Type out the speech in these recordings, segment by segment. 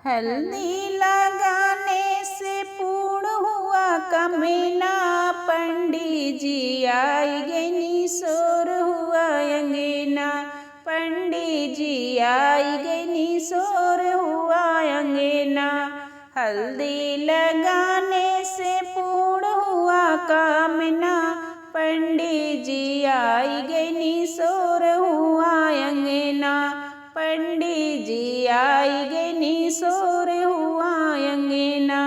हल्दी लगाने से पूर्ण हुआ कमीना, पंडित जी आई गई शोर हुआ अंगना। पंडित जी आई गई शोर हुआ अंगना। हल्दी लगाने से पूर्ण हुआ कामना, पंडित जी आई गई शोर हुआ अंगना। पंडित जी आई गई शोर हुआ अंगना।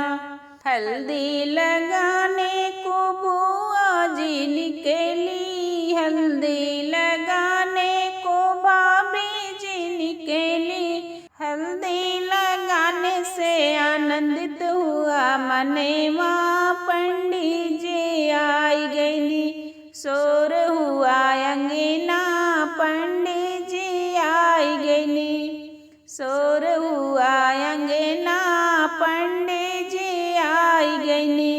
हल्दी लगाने को बुआ जी निकली, हल्दी लगाने को भाभी जी निकली। हल्दी लगाने से आनंदित हुआ मनेवा, पंडित जी आई गई शोर हुआ अंगना। पंडित जी आई गई शोर हुआ अंगना। पंडित जी आई गई।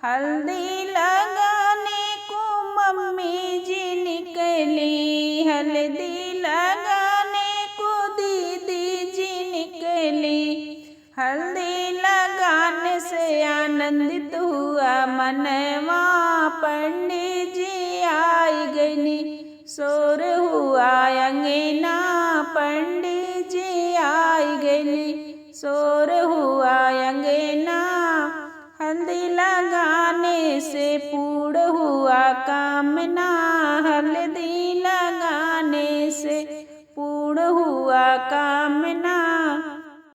हल्दी लगाने को मम्मी जी निकली, हल्दी लगाने को दीदी जी निकली। हल्दी लगाने से आनंदित हुआ मनवा, पंडित जी आई गई शोर हुआ अंगना। पंडित जी आई गई शोर हुआ अंगना। हल्दी लगाने से पूर्ण हुआ कामना,